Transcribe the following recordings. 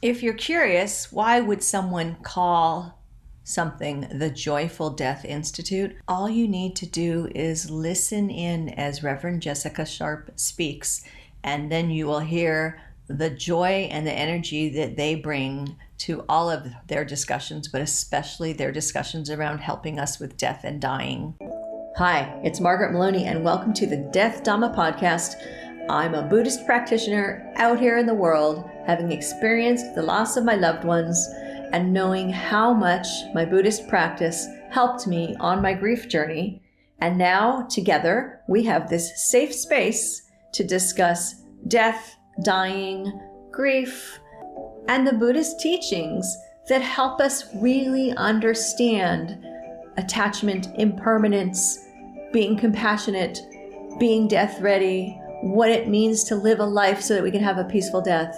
If you're curious, why would someone call something the Joyful Death Institute? All you need to do is listen in as Reverend Jessica Sharpe speaks, and then you will hear the joy and the energy that they bring to all of their discussions, but especially their discussions around helping us with death and dying. Hi, it's Margaret Maloney, and welcome to the Death Dhamma podcast. I'm a Buddhist practitioner out here in the world, having experienced the loss of my loved ones and knowing how much my Buddhist practice helped me on my grief journey. And now, together, we have this safe space to discuss death, dying, grief, and the Buddhist teachings that help us really understand attachment, impermanence, being compassionate, being death ready, what it means to live a life so that we can have a peaceful death.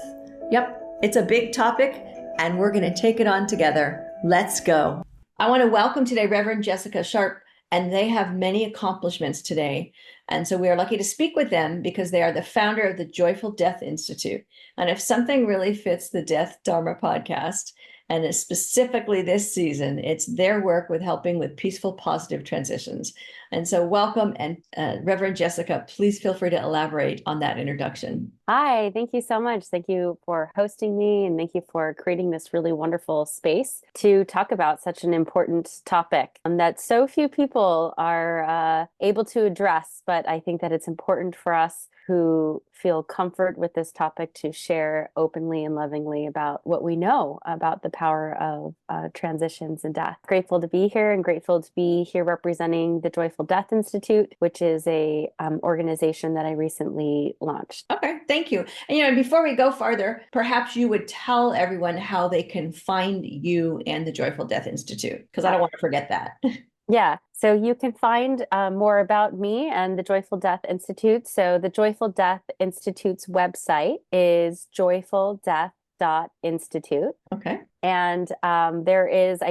Yep, it's a big topic, and we're going to take it on together. Let's go. I want to welcome today Reverend Jessica Sharpe, and they have many accomplishments today. And so we are lucky to speak with them because they are the founder of the Joyful Death Institute. And if something really fits the Death Dharma podcast, and it's specifically this season, it's their work with helping with peaceful, positive transitions. And so welcome, and Reverend Jessica, please feel free to elaborate on that introduction. Hi, thank you so much. Thank you for hosting me, and thank you for creating this really wonderful space to talk about such an important topic that so few people are able to address. But I think that it's important for us who feel comfort with this topic to share openly and lovingly about what we know about the power of transitions and death. Grateful to be here, and grateful to be here representing the Joyful Death Institute, which is a organization that I recently launched. Okay, thank you. And before we go farther, perhaps you would tell everyone how they can find you and the Joyful Death Institute, because I don't want to forget that. Yeah, so you can find more about me and the Joyful Death Institute. So the Joyful Death Institute's website is joyfuldeath.institute. Okay. And I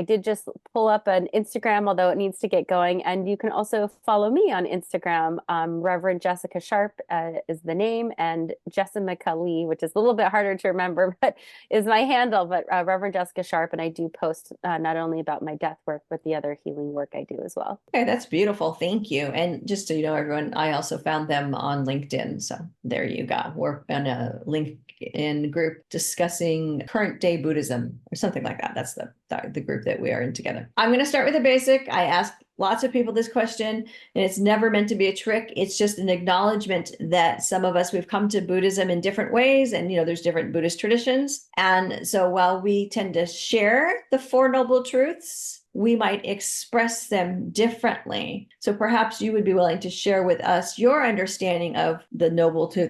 did just pull up an Instagram, although it needs to get going. And you can also follow me on Instagram. Reverend Jessica Sharpe is the name, and Jessica Lee, which is a little bit harder to remember, but is my handle. But Reverend Jessica Sharpe, and I do post not only about my death work, but the other healing work I do as well. Okay, that's beautiful. Thank you. And just so you know, everyone, I also found them on LinkedIn. So there you go. We're in a LinkedIn group discussing current day Buddhism or something like that. That's the group that we are in together. I'm going to start with the basic. I ask lots of people this question, and it's never meant to be a trick. It's just an acknowledgement that some of us, we've come to Buddhism in different ways, and there's different Buddhist traditions. And so while we tend to share the Four Noble Truths, we might express them differently. So perhaps you would be willing to share with us your understanding of the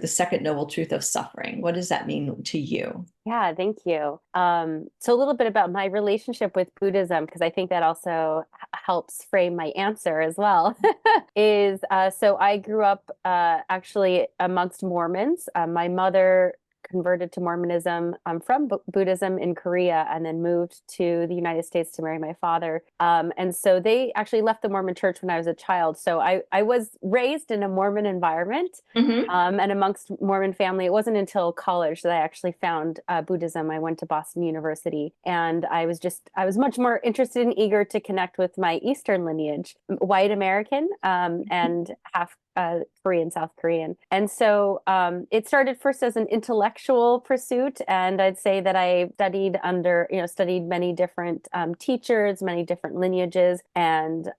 second noble truth of suffering. What does that mean to you? Yeah, thank you. So a little bit about my relationship with Buddhism, because I think that also helps frame my answer as well, so I grew up actually amongst Mormons. My mother converted to Mormonism from Buddhism in Korea, and then moved to the United States to marry my father. And so they actually left the Mormon church when I was a child. So I was raised in a Mormon environment, and amongst Mormon family. It wasn't until college that I actually found Buddhism. I went to Boston University, and I was much more interested and eager to connect with my Eastern lineage, white American, and half Korean, South Korean. And so it started first as an intellectual pursuit. And I'd say that I studied many different teachers, many different lineages. And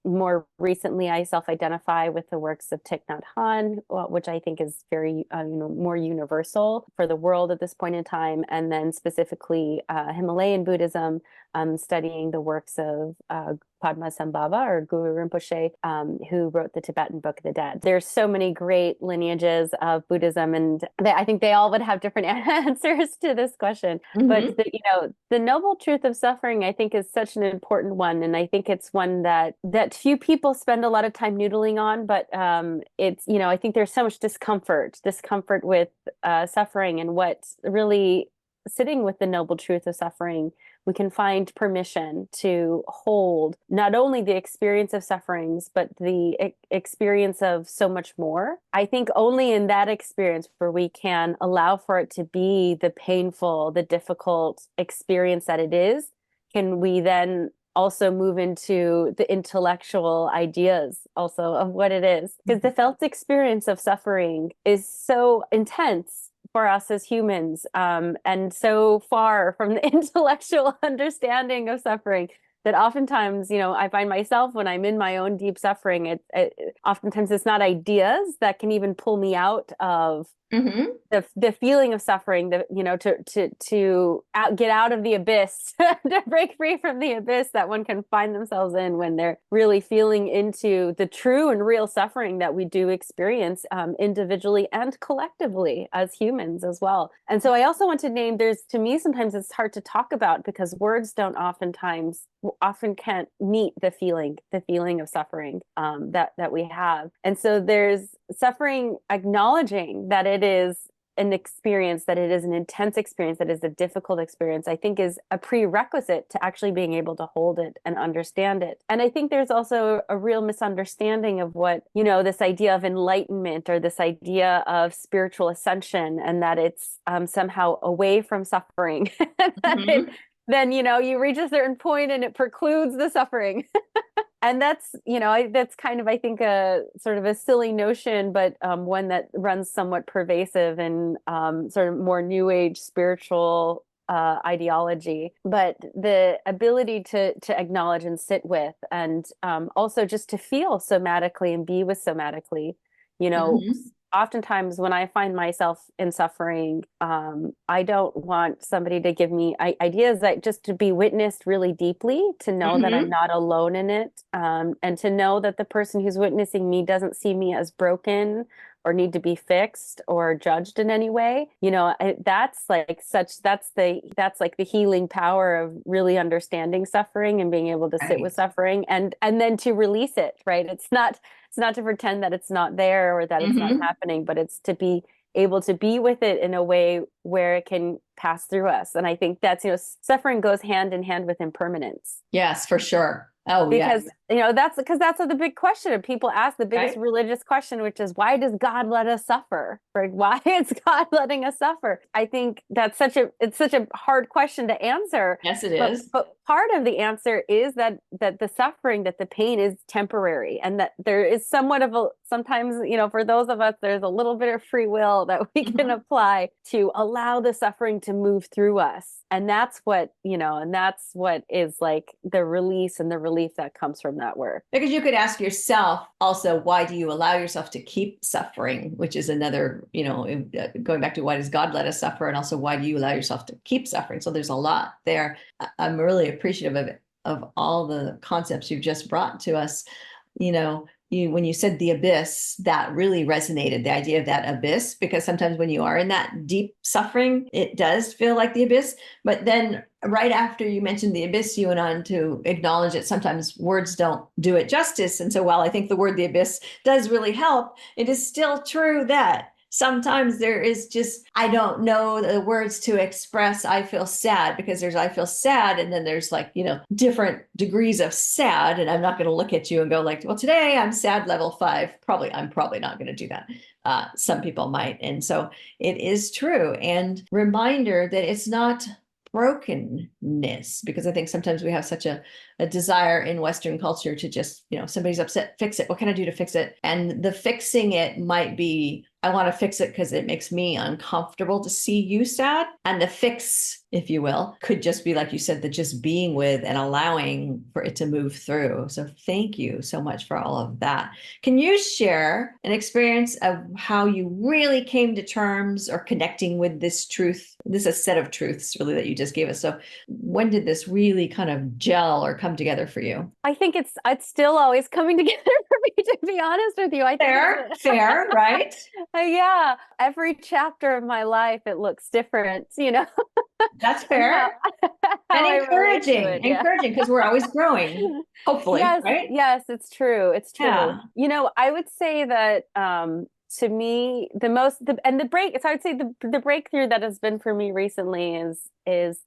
more recently, I self-identify with the works of Thich, Nhat, Hanh, which I think is very more universal for the world at this point in time. And then specifically Himalayan Buddhism, studying the works of Padmasambhava, or Guru Rinpoche, who wrote the Tibetan Book of the Dead. There's so many great lineages of Buddhism, and I think they all would have different answers to this question. But the noble truth of suffering, I think, is such an important one, and I think it's one that few people spend a lot of time noodling on. But I think there's so much discomfort with suffering, and what really sitting with the noble truth of suffering we can find permission to hold not only the experience of sufferings, but the experience of so much more. I think only in that experience where we can allow for it to be the painful, the difficult experience that it is, can we then also move into the intellectual ideas also of what it is. Because the felt experience of suffering is so intense for us as humans, and so far from the intellectual understanding of suffering that oftentimes, I find myself when I'm in my own deep suffering, oftentimes it's not ideas that can even pull me out of the feeling of suffering, to get out of the abyss, to break free from the abyss that one can find themselves in when they're really feeling into the true and real suffering that we do experience, individually and collectively as humans as well. And so I also want to name, to me, sometimes it's hard to talk about because words don't often can't meet the feeling of suffering, that we have. And so there's suffering, acknowledging that it is an experience, that it is an intense experience, that is a difficult experience, I think is a prerequisite to actually being able to hold it and understand it. And I think there's also a real misunderstanding of what, this idea of enlightenment or this idea of spiritual ascension, and that it's somehow away from suffering. Then, you reach a certain point and it precludes the suffering. And that's kind of, I think, a sort of a silly notion, but one that runs somewhat pervasive in sort of more new age spiritual ideology. But the ability to acknowledge and sit with, and also just to feel somatically and be with somatically, oftentimes when I find myself in suffering, I don't want somebody to give me ideas, that just to be witnessed really deeply, to know that I'm not alone in it, and to know that the person who's witnessing me doesn't see me as broken or need to be fixed or judged in any way. That's like the healing power of really understanding suffering and being able to sit with suffering, and then to release it, right? It's not to pretend that it's not there or that it's not happening, but it's to be able to be with it in a way where it can pass through us. And I think that's, suffering goes hand in hand with impermanence. Yes, for sure. Oh, because, yes. that's the big question that people ask, the biggest religious question, which is, why does God let us suffer? Right? Why is God letting us suffer? I think that's such a hard question to answer. Yes, it is. But part of the answer is that the suffering, that the pain is temporary, and that there is somewhat of sometimes, for those of us, there's a little bit of free will that we can apply to allow the suffering to move through us. And that's what is like the release and the relief that comes from that work. Because you could ask yourself also, why do you allow yourself to keep suffering? Which is another, going back to why does God let us suffer? And also, why do you allow yourself to keep suffering? So there's a lot there. I'm really appreciative of all the concepts you've just brought to us. When you said the abyss, that really resonated, the idea of that abyss, because sometimes when you are in that deep suffering, it does feel like the abyss. But then right after you mentioned the abyss, you went on to acknowledge that sometimes words don't do it justice. And so while I think the word the abyss does really help, it is still true that sometimes there is just, I don't know the words to express, I feel sad, because there's, I feel sad. And then there's like, different degrees of sad. And I'm not going to look at you and go like, well, today I'm sad level 5. I'm probably not going to do that. Some people might. And so it is true. And reminder that it's not brokenness, because I think sometimes we have such a desire in Western culture to just, somebody's upset, fix it. What can I do to fix it? And the fixing it might be, I want to fix it because it makes me uncomfortable to see you sad. And the fix, if you will, could just be, like you said, the just being with and allowing for it to move through. So thank you so much for all of that. Can you share an experience of how you really came to terms or connecting with this truth? This is a set of truths really that you just gave us. So when did this really kind of gel or come together for you? I think it's still always coming together for me, to be honest with you. I think fair, right? Yeah. Every chapter of my life, it looks different, That's fair. And encouraging, because we're always growing, hopefully. Yes, right? Yes, it's true. It's true. Yeah. I would say that to me, so I would say the breakthrough that has been for me recently is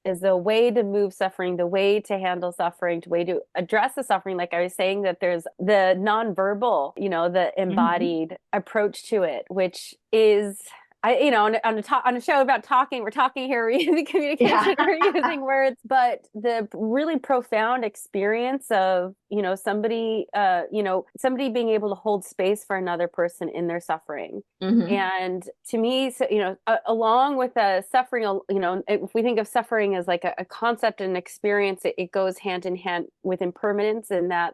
is the way to move suffering, the way to handle suffering, the way to address the suffering. Like I was saying, that there's the nonverbal, the embodied approach to it, which is on a show about talking, we're talking here, we're using communication, we're using words, but the really profound experience of, somebody being able to hold space for another person in their suffering. And to me, so, along with suffering, if we think of suffering as like a concept and experience, it goes hand in hand with impermanence, and that,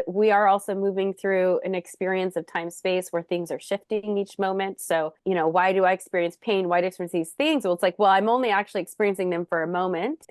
we are also moving through an experience of time space where things are shifting each moment. So, why do I experience pain? Why do I experience these things? Well, it's like, well, I'm only actually experiencing them for a moment,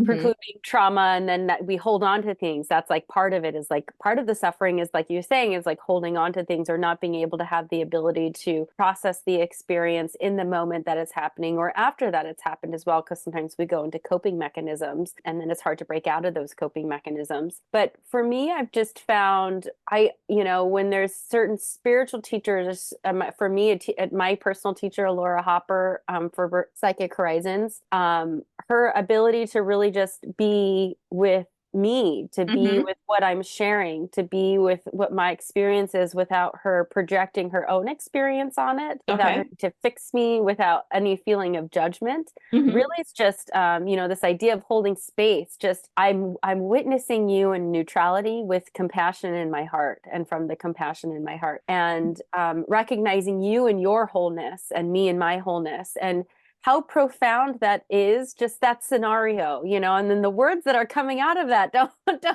precluding trauma, and then that we hold on to things. That's like part of it, is like part of the suffering is, like you're saying, is like holding on to things or not being able to have the ability to process the experience in the moment that it's happening or after that it's happened as well. Because sometimes we go into coping mechanisms and then it's hard to break out of those coping mechanisms. But for me, I've just found when there's certain spiritual teachers, for me, my personal teacher, Laura Hopper, for Psychic Horizons, her ability to really just be with me, to be with what I'm sharing, to be with what my experience is without her projecting her own experience on it, without her to fix me, without any feeling of judgment. Really, it's just, this idea of holding space, just I'm witnessing you in neutrality with compassion in my heart, and from the compassion in my heart, and recognizing you in your wholeness and me in my wholeness. And how profound that is, just that scenario, and then the words that are coming out of that don't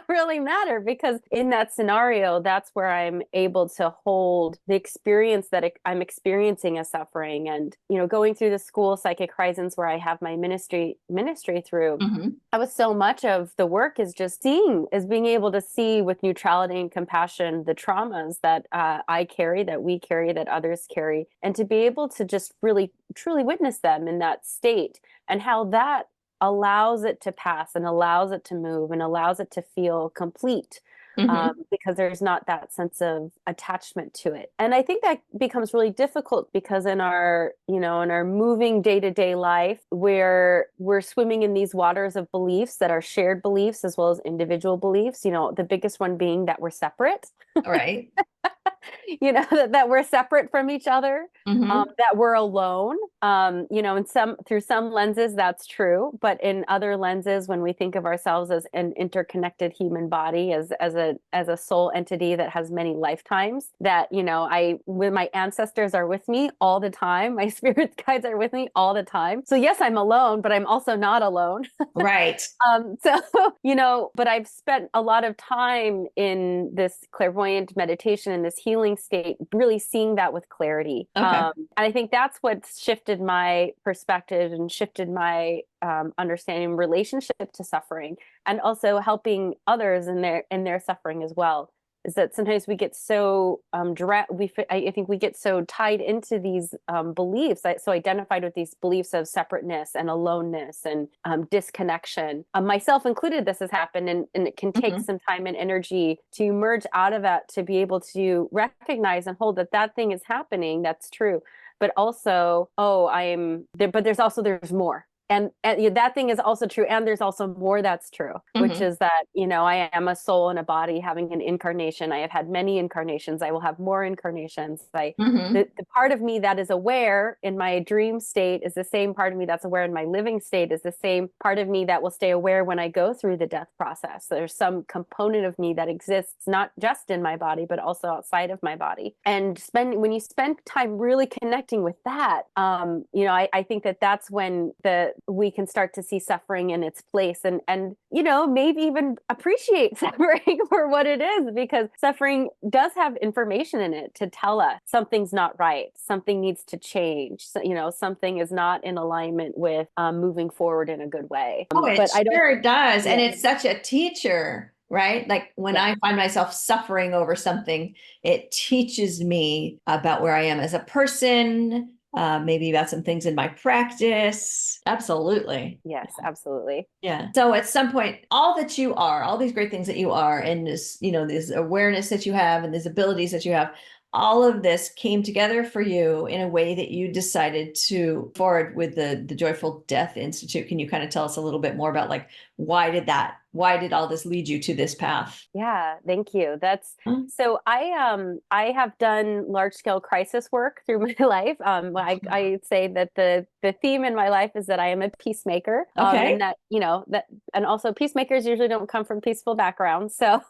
really matter, because in that scenario, that's where I'm able to hold the experience that I'm experiencing as suffering. And, going through the school Psychic Horizons, where I have my ministry through, that was so much of the work, is just being able to see with neutrality and compassion the traumas that I carry, that we carry, that others carry, and to be able to just really truly witness them in that state, and how that allows it to pass and allows it to move and allows it to feel complete, because there's not that sense of attachment to it. And I think that becomes really difficult, because in our moving day-to-day life, where we're swimming in these waters of beliefs that are shared beliefs as well as individual beliefs, the biggest one being that we're separate. Right. that we're separate from each other, that we're alone. Through some lenses, that's true. But in other lenses, when we think of ourselves as an interconnected human body, as a soul entity that has many lifetimes, that, when my ancestors are with me all the time, my spirit guides are with me all the time. So yes, I'm alone, but I'm also not alone. Right. But I've spent a lot of time in this clairvoyant meditation, in this healing state, really seeing that with clarity. And I think that's what shifted my perspective and shifted my understanding relationship to suffering, and also helping others in their suffering as well. Is that sometimes we get so I think we get so tied into these beliefs, so identified with these beliefs of separateness and aloneness and disconnection. Myself included, this has happened, and it can take some time and energy to emerge out of that, to be able to recognize and hold that thing is happening. That's true. But also, I am there, but there's more. And that thing is also true. And there's also more that's true, which is that, I am a soul in a body having an incarnation. I have had many incarnations. I will have more incarnations. The part of me that is aware in my dream state is the same part of me that's aware in my living state, is the same part of me that will stay aware when I go through the death process. There's some component of me that exists not just in my body, but also outside of my body. And when you spend time really connecting with that, I think that's when we can start to see suffering in its place, and maybe even appreciate suffering for what it is, because suffering does have information in it to tell us something's not right, something needs to change, something is not in alignment with moving forward in a good way. It sure does. And it's such a teacher, right? Like when I find myself suffering over something, it teaches me about where I am as a person, maybe about some things in my practice. Absolutely. Yes, absolutely. Yeah. So at some point, all that you are, all these great things that you are, and this, this awareness that you have and these abilities that you have, all of this came together for you in a way that you decided to forward with the Joyful Death Institute. Can you kind of tell us a little bit more about like why did all this lead you to this path? Yeah, thank you. That's Hmm. so I have done large scale crisis work through my life. I say that the theme in my life is that I am a peacemaker. And Okay. that, that, and also peacemakers usually don't come from peaceful backgrounds. So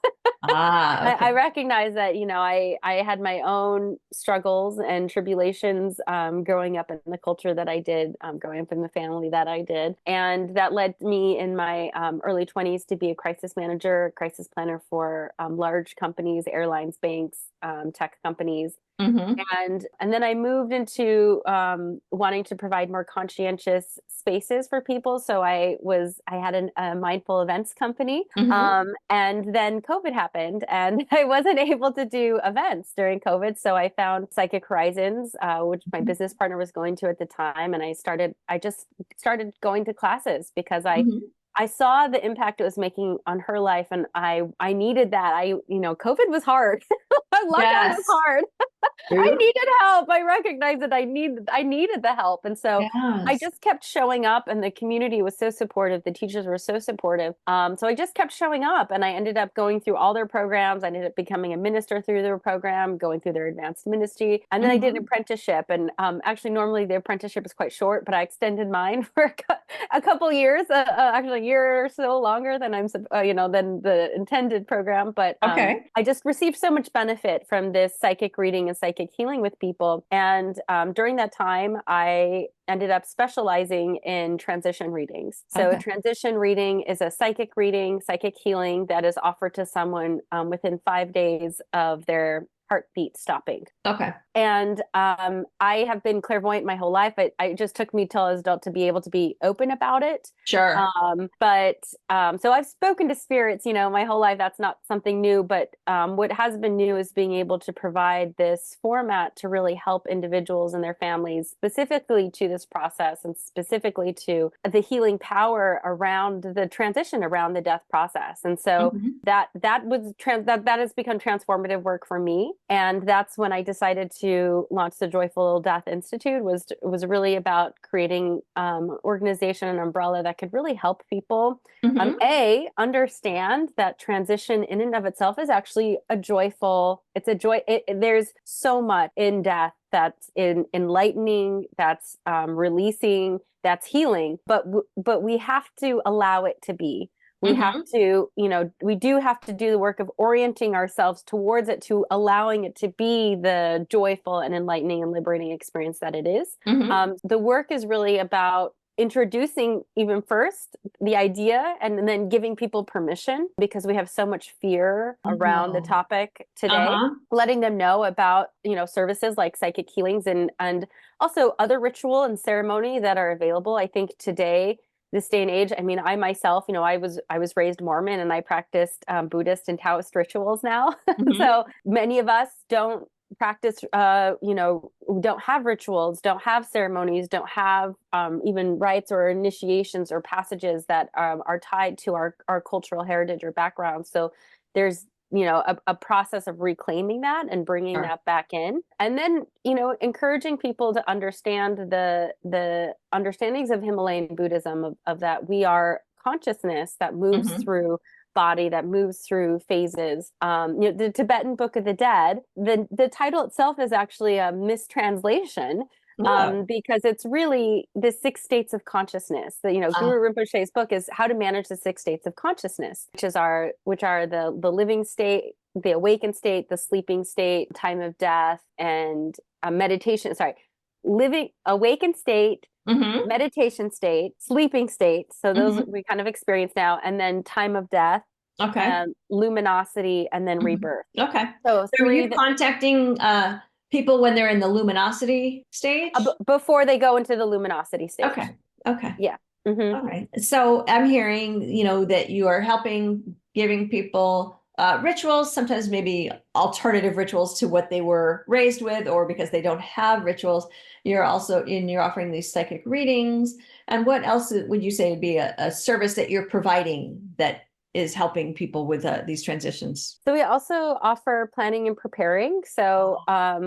Ah, I okay. recognize that, I had my own struggles and tribulations growing up in the culture that I did, growing up in the family that I did. And that led me in my early 20s to be a crisis manager, crisis planner for large companies, airlines, banks, tech companies. Hmm. And then I moved into wanting to provide more conscientious spaces for people. So I had a mindful events company, Hmm. and then COVID happened, and I wasn't able to do events during COVID. So I found Psychic Horizons, which my business partner was going to at the time, and I just started going to classes because Hmm. I saw the impact it was making on her life, and I needed that. COVID was hard. Lockdown was Yes. hard. I True. needed help. I recognized that I needed the help. And so I Yes. just kept showing up, and the community was so supportive. The teachers were so supportive. So I just kept showing up, and I ended up going through all their programs. I ended up becoming a minister through their program, going through their advanced ministry. And then I did an Hmm. apprenticeship. And actually, normally the apprenticeship is quite short, but I extended mine for a couple years, actually a year or so longer than than the intended program. But Okay. I just received so much benefit from this psychic reading and psychic healing with people. And during that time, I ended up specializing in transition readings. So, a Okay. transition reading is a psychic reading, psychic healing that is offered to someone within 5 days of their heartbeat stopping. Okay. And I have been clairvoyant my whole life. It just took me till I was adult to be able to be open about it. Sure. So I've spoken to spirits, my whole life. That's not something new. But what has been new is being able to provide this format to really help individuals and their families, specifically to this process and specifically to the healing power around the transition, around the death process. And so Hmm. that has become transformative work for me. And that's when I decided to launch the Joyful Death Institute. Was really about creating organization and umbrella that could really help people Hmm. understand that transition in and of itself is actually a joyful. It's a joy. There's so much in death that's enlightening, that's releasing, that's healing. But we have to allow it to be. We have Hmm. to, we do have to do the work of orienting ourselves towards it, to allowing it to be the joyful and enlightening and liberating experience that it is. Hmm. The work is really about introducing, even first, the idea, and then giving people permission, because we have so much fear around the Oh. topic today, Uh-huh. letting them know about, services like psychic healings and also other ritual and ceremony that are available. I think today, this day and age, I mean, I myself, I was raised Mormon, and I practiced Buddhist and Taoist rituals now. Hmm. So many of us don't practice, don't have rituals, don't have ceremonies, don't have even rites or initiations or passages that are tied to our cultural heritage or background. So there's a process of reclaiming that and bringing Sure. that back in, and then encouraging people to understand the understandings of Himalayan Buddhism, of that we are consciousness that moves Hmm. through body, that moves through phases. The Tibetan Book of the Dead, the title itself is actually a mistranslation, Oh. because it's really the six states of consciousness. That Uh, Guru Rinpoche's book is How to Manage the Six States of Consciousness, which are the living state, the awakened state, the sleeping state, time of death, and meditation. Sorry, living awakened state, hmm. meditation state, sleeping state. So those Hmm. we kind of experience now, and then time of death, Okay. luminosity, and then Hmm. rebirth. Okay. So So are three you contacting people when they're in the luminosity stage? before they go into the luminosity stage. Okay. Okay. Yeah. Hmm. All right. So I'm hearing, that you are helping giving people rituals, sometimes maybe alternative rituals to what they were raised with, or because they don't have rituals. You're offering these psychic readings. And what else would you say would be a service that you're providing that is helping people with these transitions? So we also offer planning and preparing. So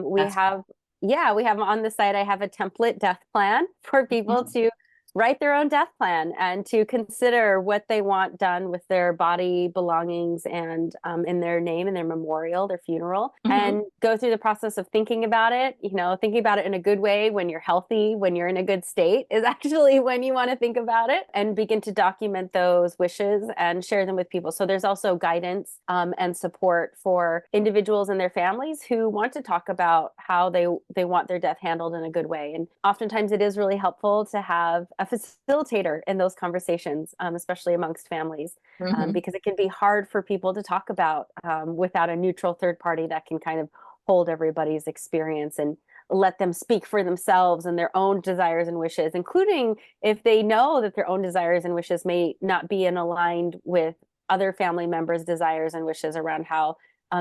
we That's have, yeah, we have on the site, I have a template death plan for people Mhm. to write their own death plan and to consider what they want done with their body belongings and in their name and their memorial, their funeral, Mhm. and go through the process of thinking about it. You know, thinking about it in a good way when you're healthy, when you're in a good state is actually when you want to think about it, and begin to document those wishes and share them with people. So there's also guidance and support for individuals and their families who want to talk about how they want their death handled in a good way. And oftentimes it is really helpful to have a facilitator in those conversations, especially amongst families, Mhm. because it can be hard for people to talk about without a neutral third party that can kind of hold everybody's experience and let them speak for themselves and their own desires and wishes, including if they know that their own desires and wishes may not be in aligned with other family members' desires and wishes around how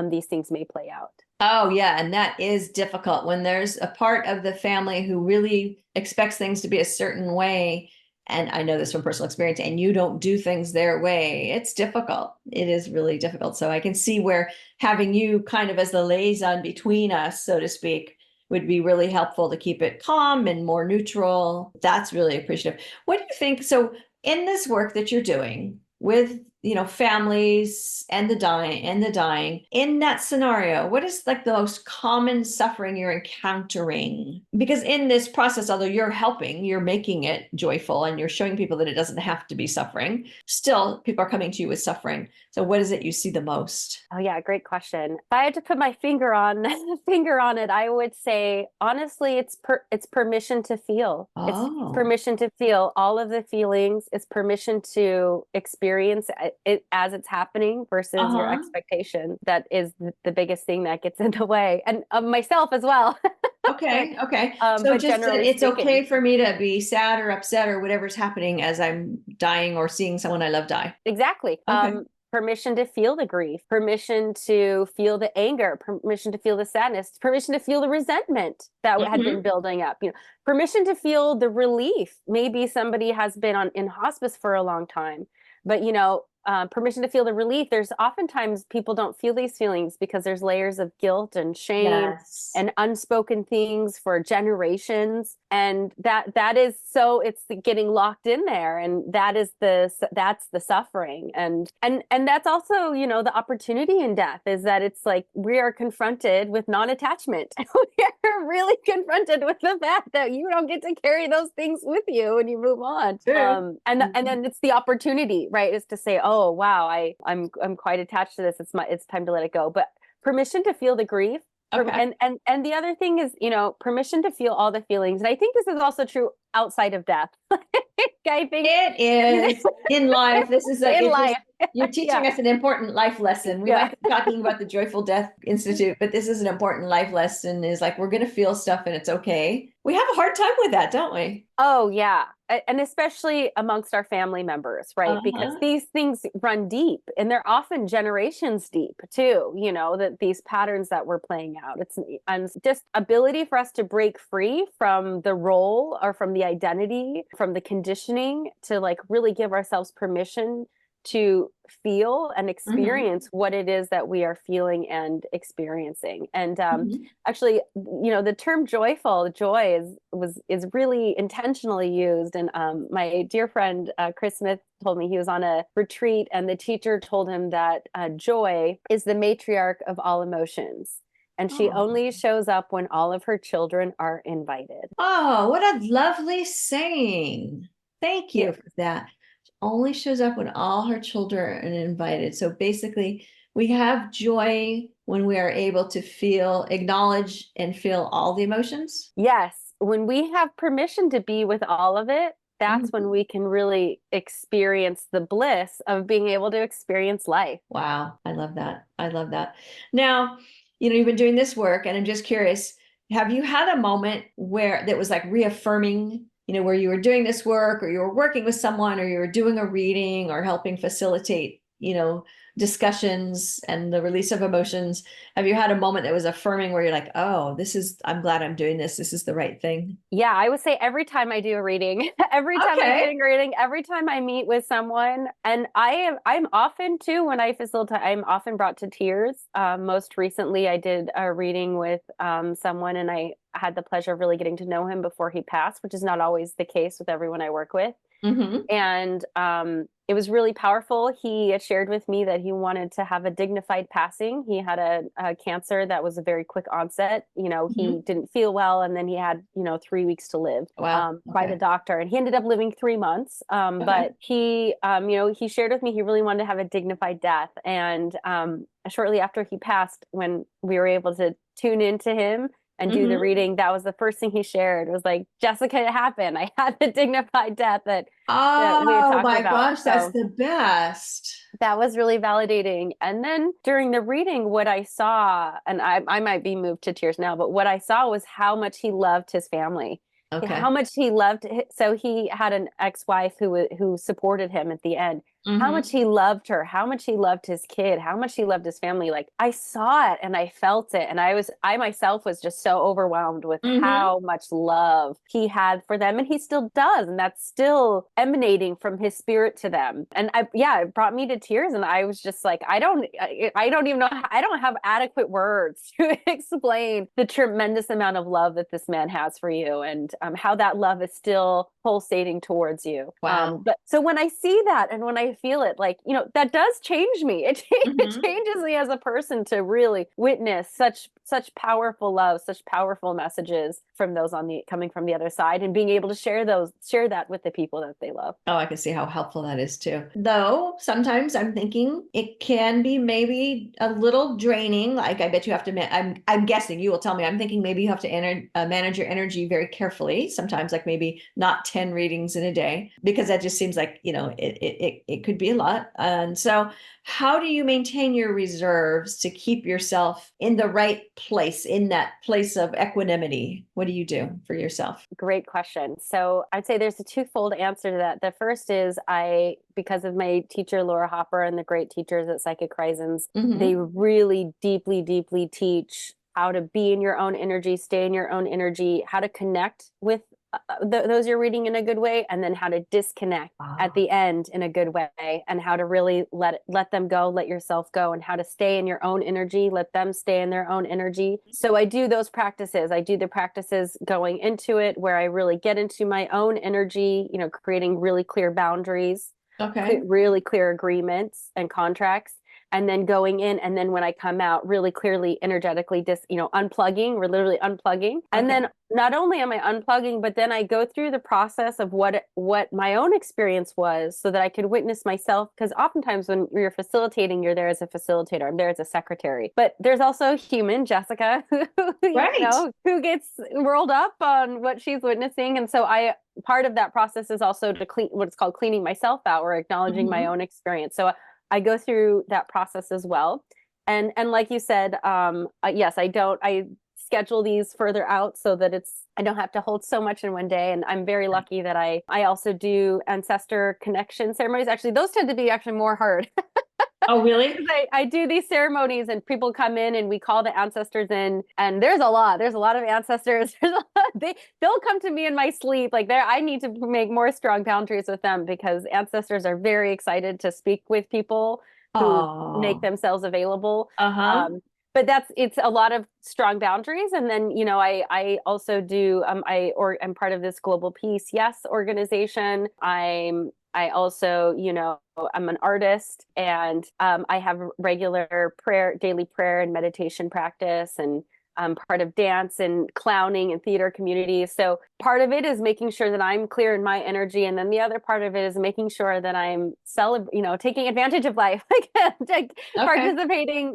these things may play out. Oh, yeah. And that is difficult when there's a part of the family who really expects things to be a certain way. And I know this from personal experience, and you don't do things their way. It's difficult. It is really difficult. So I can see where having you kind of as the liaison between us, so to speak, would be really helpful to keep it calm and more neutral. That's really appreciative. What do you think? So in this work that you're doing with families and the dying in that scenario, what is like the most common suffering you're encountering? Because in this process, although you're helping, you're making it joyful and you're showing people that it doesn't have to be suffering, still people are coming to you with suffering. So what is it you see the most? Oh yeah, great question. If I had to put my finger on finger on it, I would say honestly, it's permission to feel. It's Oh. permission to feel all of the feelings. It's permission to experience it as it's happening versus your Uh-huh. expectation. That is the biggest thing that gets in the way, and of myself as well. but Okay, okay. So but just that generally it's speaking, okay for me to be sad or upset or whatever's happening as I'm dying or seeing someone I love die. exactly. Okay. Permission to feel the grief, permission to feel the anger, permission to feel the sadness, permission to feel the resentment that had been Mhm. building up, permission to feel the relief. Maybe somebody has been in hospice for a long time, but permission to feel the relief. There's oftentimes people don't feel these feelings because there's layers of guilt and shame Yes. and unspoken things for generations, and that is so it's getting locked in there, and that's the suffering, and that's also the opportunity in death is that it's like we are confronted with non-attachment. We are really confronted with the fact that you don't get to carry those things with you when you move on, True. and then it's the opportunity, right, is to say, oh wow, I'm quite attached to this, it's time to let it go. But permission to feel the grief. Okay. And the other thing is, permission to feel all the feelings. And I think this is also true outside of death. I think It is in life. This is like in it's just life. you're Yeah. teaching us an important life lesson. We Yeah. might be talking about the Joyful Death Institute, but this is an important life lesson is like we're going to feel stuff and it's okay. We have a hard time with that, don't we? Oh, yeah. And especially amongst our family members, right? Because Uh-huh. these things run deep and they're often generations deep too, that these patterns that we're playing out. It's and just ability for us to break free from the role or from the identity, from the conditioning to like really give ourselves permission to feel and Hmm. experience what it is that we are feeling and experiencing. And Hmm. actually, the term joyful, joy is really intentionally used. And my dear friend Chris Smith told me he was on a retreat and the teacher told him that joy is the matriarch of all emotions, and she Oh. only shows up when all of her children are invited. Oh, what a lovely saying. Thank Yeah. you for that. Only shows up when all her children are invited. So basically, we have joy when we are able to feel, acknowledge, and feel all the emotions. Yes, when we have permission to be with all of it, that's when Mhm. we can really experience the bliss of being able to experience life. Wow, I love that. I love that. Now, you've been doing this work, and I'm just curious, have you had a moment where that was like reaffirming, where you were doing this work or you were working with someone or you were doing a reading or helping facilitate, discussions and the release of emotions, have you had a moment that was affirming where you're like, oh, I'm glad I'm doing this. This is the right thing? Yeah, I would say every time I do a reading, every time I do Okay. a reading, every time I meet with someone, and I'm often too, when I facilitate, I'm often brought to tears. Most recently, I did a reading with someone, and I had the pleasure of really getting to know him before he passed, which is not always the case with everyone I work with. Mm-hmm. And it was really powerful. He had shared with me that he wanted to have a dignified passing. He had a cancer that was a very quick onset. You know, he Mm-hmm. didn't feel well, and then he had, 3 weeks to live Wow. by the Okay. doctor. And he ended up living 3 months. Okay. But he shared with me he really wanted to have a dignified death. And shortly after he passed, when we were able to tune into him and do the Mm-hmm. reading, that was the first thing he shared. It was like, Jessica, it happened. I had the dignified death that we had Oh talked my about. gosh, that's So the best. that was really validating. And then during the reading, what I saw, and I might be moved to tears now, but what I saw was how much he loved his family, how Okay. much he loved. So he had an ex-wife who supported him at the end. How much Mm-hmm. he loved her, how much he loved his kid, how much he loved his family. Like I saw it and I felt it. And I myself was just so overwhelmed with Mm-hmm. how much love he had for them. And he still does. And that's still emanating from his spirit to them. And it brought me to tears. And I was just like, I don't even know, I don't have adequate words to explain the tremendous amount of love that this man has for you, and how that love is still pulsating towards you. Wow. But so when I see that and when I feel it, like, that does change me. It Mm-hmm. changes me as a person to really witness such powerful love, such powerful messages from those coming from the other side, and being able to share that with the people that they love. Oh, I can see how helpful that is too. Though sometimes I'm thinking it can be maybe a little draining. Like I bet you have to. I'm guessing you will tell me. I'm thinking maybe you have to manage your energy very carefully. Sometimes, like maybe not 10 readings in a day, because that just seems like it could be a lot. And so, how do you maintain your reserves to keep yourself in the right place, in that place of equanimity? What do you do for yourself? Great question. So I'd say there's a twofold answer to that. The first is because of my teacher, Laura Hopper, and the great teachers at Psychic Horizons, they Mm-hmm. really deeply, deeply teach how to be in your own energy, stay in your own energy, how to connect with those you're reading in a good way, and then how to disconnect at Ah. the end in a good way, and how to really let them go, let yourself go, and how to stay in your own energy, let them stay in their own energy. So I do those practices. I do the practices going into it where I really get into my own energy, creating really clear boundaries, Okay. really clear agreements and contracts, and then going in, and then when I come out, really clearly energetically unplugging. We're literally unplugging. And Okay. then not only am I unplugging, but then I go through the process of what my own experience was, so that I could witness myself. Because oftentimes when you're facilitating, you're there as a facilitator, I'm there as a secretary, but there's also human Jessica who Right. who gets whirled up on what she's witnessing. And so I part of that process is also to clean what's called cleaning myself out, or acknowledging my Mm-hmm. own experience. So I go through that process as well. And like you said, yes, I schedule these further out so that I don't have to hold so much in one day. And I'm very lucky that I also do ancestor connection ceremonies. Actually, those tend to be actually more hard. Oh, really? I do these ceremonies, and people come in and we call the ancestors in, and there's a lot of ancestors. They'll come to me in my sleep. Like I need to make more strong boundaries with them, because ancestors are very excited to speak with people who make Oh, themselves available. uh-huh. But it's a lot of strong boundaries. And then, I also do, I'm part of this Global Peace Yes organization. I also, I'm an artist, and I have regular daily prayer and meditation practice, and part of dance and clowning and theater communities. So part of it is making sure that I'm clear in my energy, and then the other part of it is making sure that I'm taking advantage of life, like Okay.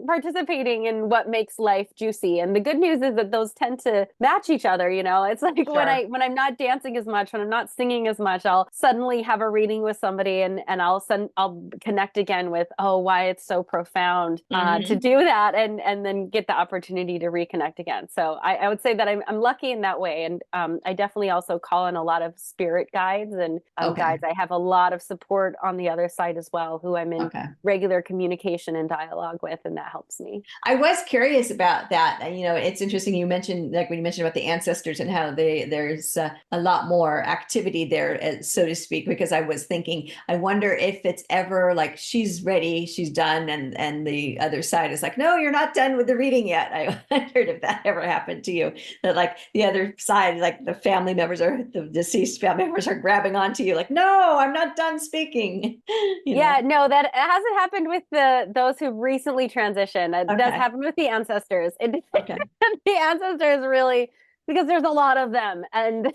participating in what makes life juicy. And the good news is that those tend to match each other. It's like Sure. when I'm not dancing as much, when I'm not singing as much, I'll suddenly have a reading with somebody, and I'll connect again with, oh, why it's so profound to Mm-hmm. do that, and then get the opportunity to reconnect connect again. So I would say that I'm lucky in that way. And I definitely also call in a lot of spirit guides and Okay. guides. I have a lot of support on the other side as well, who I'm in Okay. regular communication and dialogue with, and that helps me. I was curious about that. It's interesting you mentioned, like when you mentioned about the ancestors and how there's a lot more activity there, so to speak, because I was thinking, I wonder if it's ever like she's ready, she's done, and the other side is like, no, you're not done with the reading yet. I wondered if that ever happened to you, that like the other side, like the deceased family members are grabbing onto you like, no, I'm not done speaking. Yeah, no, that hasn't happened with those who've recently transitioned. It does Okay. happen with the ancestors. Okay. The ancestors really, because there's a lot of them, and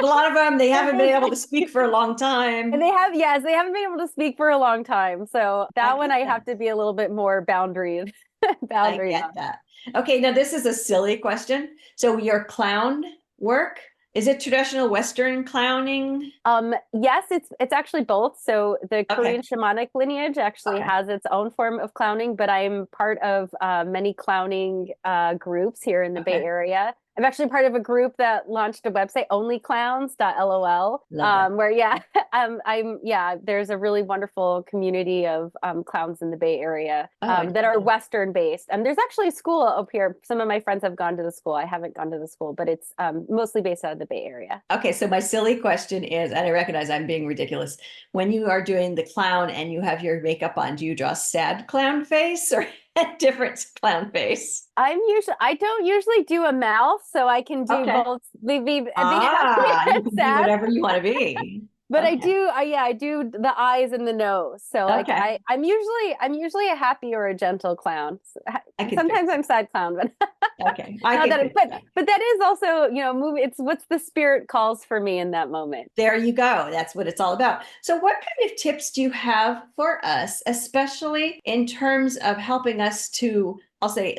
A lot of them, they haven't been able they to speak for a long time. yes, they haven't been able to speak for a long time. So I that one get I have that. to be a little bit more boundaried, I boundaried get on. that. Okay, now this is a silly question. So your clown work, is it traditional Western clowning? Yes, it's actually both. So the Okay. Korean shamanic lineage actually Okay. has its own form of clowning, but I'm part of many clowning groups here in the Bay Okay. Area. I'm actually part of a group that launched a website, onlyclowns.lol, Love that. where yeah, there's a really wonderful community of clowns in the Bay Area Oh, I that didn't are know. Western based. And there's actually a school up here. Some of my friends have gone to the school. I haven't gone to the school, but it's mostly based out of the Bay Area. Okay, so my silly question is, and I recognize I'm being ridiculous. When you are doing the clown and you have your makeup on, do you draw a sad clown face or a different clown face? I don't usually do a mouth, so I can do Okay. both be happy Ah, you and can be sad. whatever you want to be. But Okay. I do the eyes and the nose. So like Okay. I'm usually a happy or a gentle clown. I can Sometimes fix I'm sad clown, but that. Okay. I not can that fix that. but that is also, move it's what's the spirit calls for me in that moment. There you go. That's what it's all about. So, what kind of tips do you have for us, especially in terms of helping us to, I'll say,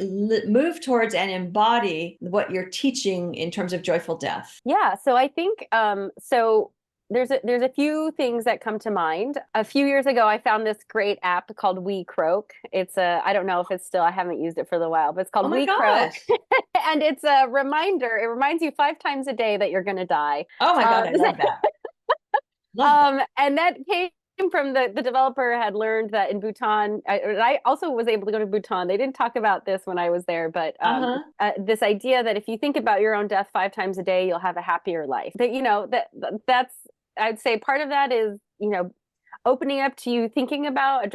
move towards and embody what you're teaching in terms of joyful death? Yeah, so I think so there's a few things that come to mind. A few years ago, I found this great app called We Croak. It's a I don't know if it's still I haven't used it for a while, but it's Oh called my We Croak, gosh. and it's a reminder. It reminds you 5 times a day that you're going to die. Oh my God. Um, I love that. Love that. and that came from the developer had learned that in Bhutan, I also was able to go to Bhutan. They didn't talk about this when I was there, but Uh-huh. this idea that if you think about your own death 5 times a day, you'll have a happier life. That that's I'd say part of that is opening up to you thinking about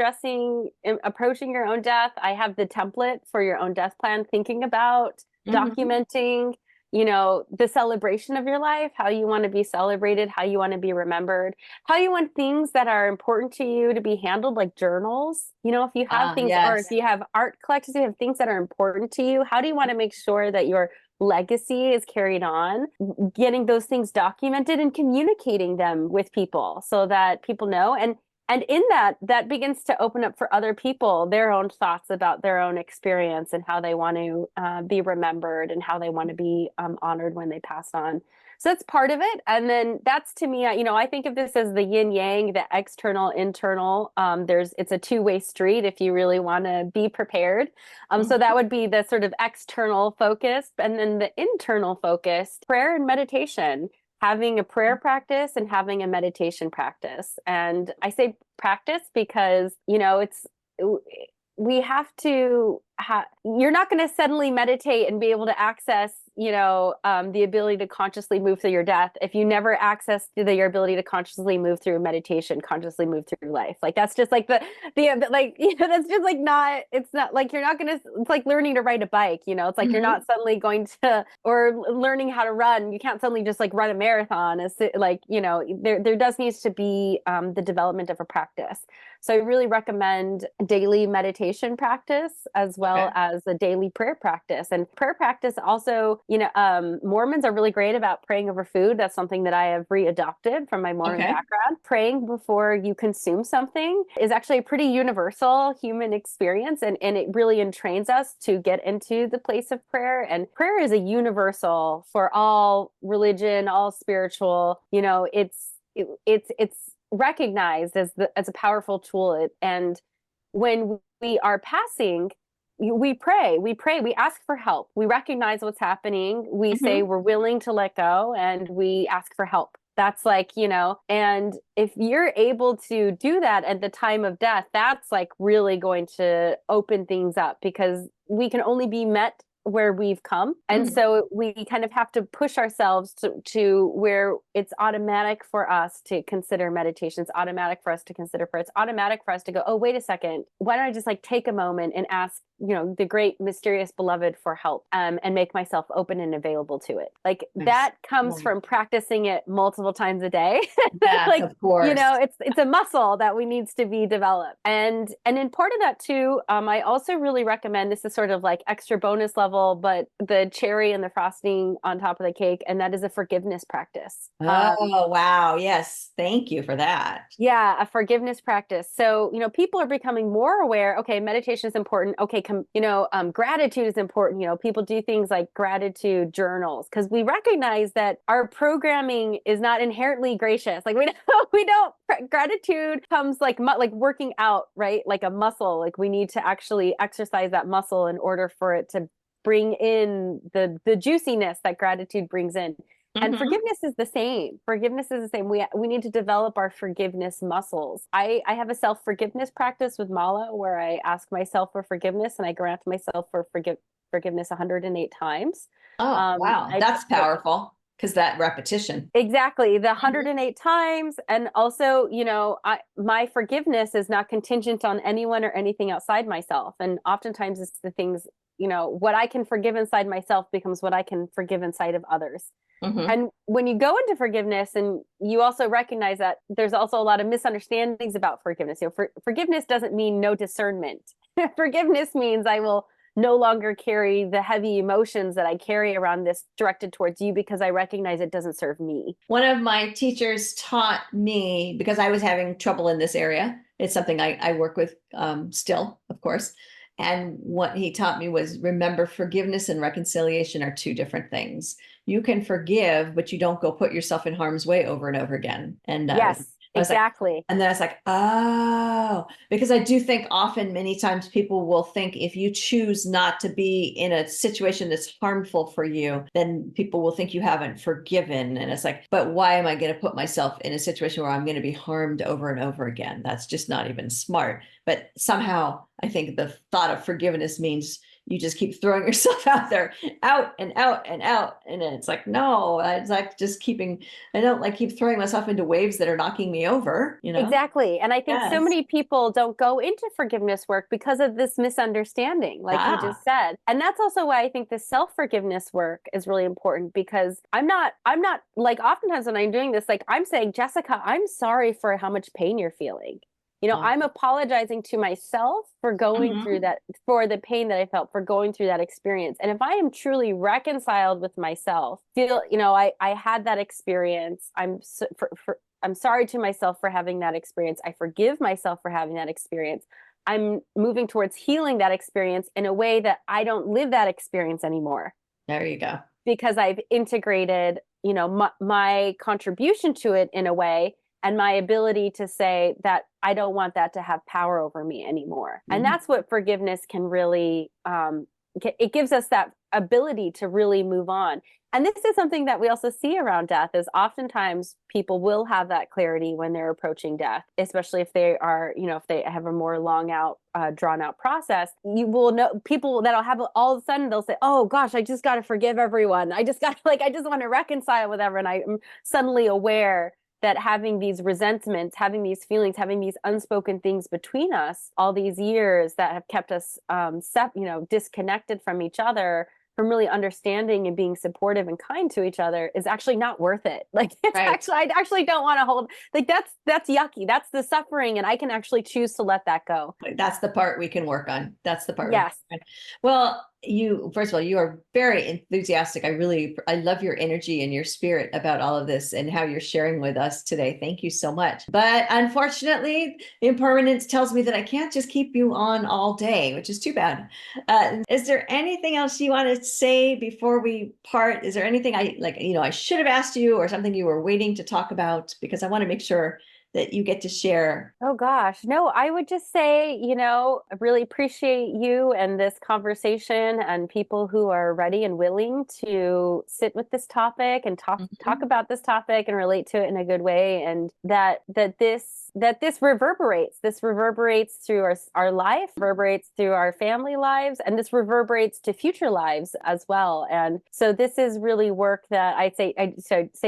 approaching your own death. I have the template for your own death plan, thinking about Hmm. documenting the celebration of your life, how you want to be celebrated, how you want to be remembered, how you want things that are important to you to be handled, like journals. If you have Ah, things, or if yes. you have art collections, you have things that are important to you, how do you want to make sure that your legacy is carried on? Getting those things documented and communicating them with people so that people know. And in that begins to open up for other people their own thoughts about their own experience and how they want to be remembered and how they want to be honored when they pass on. So that's part of it. And then that's, to me, I think of this as the yin yang, the external, internal. It's a two-way street if you really want to be prepared. So that Mhm. would be the sort of external focus, and then the internal focus, prayer and meditation, having a prayer practice and having a meditation practice. And I say practice because, we have to you're not going to suddenly meditate and be able to access the ability to consciously move through your death if you never access your ability to consciously move through meditation, consciously move through life. Like that's just like the like that's just like not it's not like you're not going to it's like learning to ride a bike. It's like you're not Mhm. suddenly going to, or learning how to run. You can't suddenly just like run a marathon. It's like there does needs to be the development of a practice. So I really recommend daily meditation practice as well Okay. as a daily prayer practice. And prayer practice also, Mormons are really great about praying over food. That's something that I have readopted from my Mormon Okay. background. Praying before you consume something is actually a pretty universal human experience. And it really entrains us to get into the place of prayer. And prayer is a universal for all religion, all spiritual. It's recognized as a powerful tool. And when we are passing, we pray, we ask for help. We recognize what's happening. We say Mhm. we're willing to let go and we ask for help. That's like, and if you're able to do that at the time of death, that's like really going to open things up because we can only be met where we've come. And Mhm. so we kind of have to push ourselves to where it's automatic for us to consider meditation. It's automatic for us to consider prayer. It's automatic for us to go, oh, wait a second. Why don't I just like take a moment and ask, the great mysterious beloved for help, and make myself open and available to it. Like Nice. that comes Yeah. from practicing it multiple times a day. Yes, Like, of course. it's a muscle that we needs to be developed. And in part of that too, I also really recommend, this is sort of like extra bonus level, but the cherry and the frosting on top of the cake, and that is a forgiveness practice. Oh, wow. Yes. Thank you for that. Yeah, a forgiveness practice. So, people are becoming more aware. Okay, meditation is important. Okay, gratitude is important. People do things like gratitude journals because we recognize that our programming is not inherently gracious. Like we don't. Gratitude comes like working out, right? Like a muscle. Like we need to actually exercise that muscle in order for it to bring in the juiciness that gratitude brings in. And Hmm. forgiveness is the same. Forgiveness is the same. We need to develop our forgiveness muscles. I have a self-forgiveness practice with Mala where I ask myself for forgiveness and I grant myself for forgiveness 108 times. Oh, wow. I That's powerful because that repetition. Exactly, the Mhm. 108 times. And also, my forgiveness is not contingent on anyone or anything outside myself. And oftentimes it's the things, what I can forgive inside myself becomes what I can forgive inside of others. Hmm. And when you go into forgiveness, and you also recognize that there's also a lot of misunderstandings about forgiveness. Forgiveness doesn't mean no discernment. Forgiveness means I will no longer carry the heavy emotions that I carry around this directed towards you because I recognize it doesn't serve me. One of my teachers taught me because I was having trouble in this area. It's something I work with still, of course. And what he taught me was remember forgiveness and reconciliation are two different things. You can forgive, but you don't go put yourself in harm's way over and over again. And Yes, I was like, exactly. and then I was like, oh, because I do think often, many times people will think if you choose not to be in a situation that's harmful for you, then people will think you haven't forgiven. And it's like, but why am I going to put myself in a situation where I'm going to be harmed over and over again? That's just not even smart. But somehow I think the thought of forgiveness means you just keep throwing yourself out there, out and out and out. And it's like, no, it's like just keeping, I don't like keep throwing myself into waves that are knocking me over. Exactly. And I think so Yes. many people don't go into forgiveness work because of this misunderstanding, like you Ah. just said. And that's also why I think the self-forgiveness work is really important because I'm not like oftentimes when I'm doing this, like I'm saying, Jessica, I'm sorry for how much pain you're feeling. Oh. I'm apologizing to myself for going through Mhm. that, for the pain that I felt, for going through that experience. And if I am truly reconciled with myself, I had that experience. I'm sorry to myself for having that experience. I forgive myself for having that experience. I'm moving towards healing that experience in a way that I don't live that experience anymore There you go. because I've integrated, my contribution to it in a way and my ability to say that I don't want that to have power over me anymore. And Mhm. that's what forgiveness can really, it gives us that ability to really move on. And this is something that we also see around death is oftentimes people will have that clarity when they're approaching death, especially if they are, if they have a more long out, drawn out process. You will know people that'll have all of a sudden they'll say, oh gosh, I just got to forgive everyone. I just got like, I just want to reconcile with everyone. I'm suddenly aware that having these resentments, having these feelings, having these unspoken things between us all these years that have kept us, disconnected from each other, from really understanding and being supportive and kind to each other is actually not worth it. Like Right. I actually don't want to hold like that's yucky. That's the suffering. And I can actually choose to let that go. That's the part we can work on. That's the part we can Yes. work on. Well, first of all, you are very enthusiastic. I love your energy and your spirit about all of this and how you're sharing with us today. Thank you so much. But unfortunately, impermanence tells me that I can't just keep you on all day, which is too bad. Is there anything else you want to say before we part? Is there anything I should have asked you or something you were waiting to talk about? Because I want to make sure that you get to share? Oh gosh, no, I would just say, I really appreciate you and this conversation and people who are ready and willing to sit with this topic and talk Mhm. about this topic and relate to it in a good way, and that this reverberates through our life, reverberates through our family lives, and this reverberates to future lives as well. And so this is really work that I say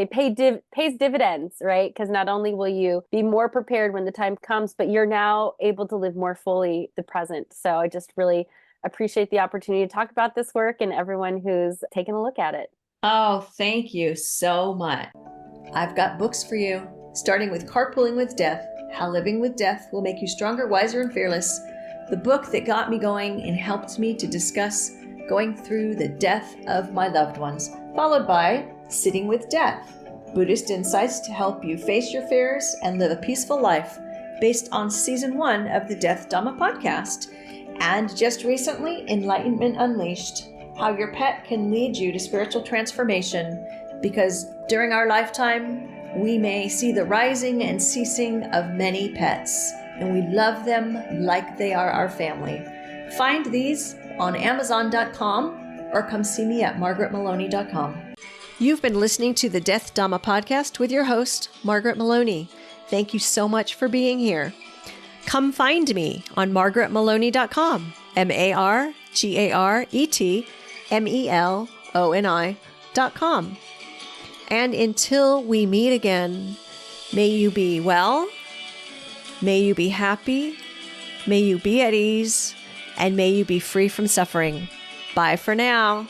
pays dividends, right? Because not only will you be more prepared when the time comes, but you're now able to live more fully the present. So I just really appreciate the opportunity to talk about this work and everyone who's taken a look at it. Oh, thank you so much. I've got books for you, starting with Carpooling with Death, How Living with Death Will Make You Stronger, Wiser, and Fearless, the book that got me going and helped me to discuss going through the death of my loved ones, followed by Sitting with Death, Buddhist insights to help you face your fears and live a peaceful life, based on Season 1 of the Death Dhamma podcast, and just recently, Enlightenment Unleashed, how your pet can lead you to spiritual transformation, because during our lifetime, we may see the rising and ceasing of many pets, and we love them like they are our family. Find these on Amazon.com or come see me at MargaretMaloney.com. You've been listening to the Death Dhamma podcast with your host, Margaret Maloney. Thank you so much for being here. Come find me on MargaretMaloney.com, MargaretMeloni.com. And until we meet again, may you be well, may you be happy, may you be at ease, and may you be free from suffering. Bye for now.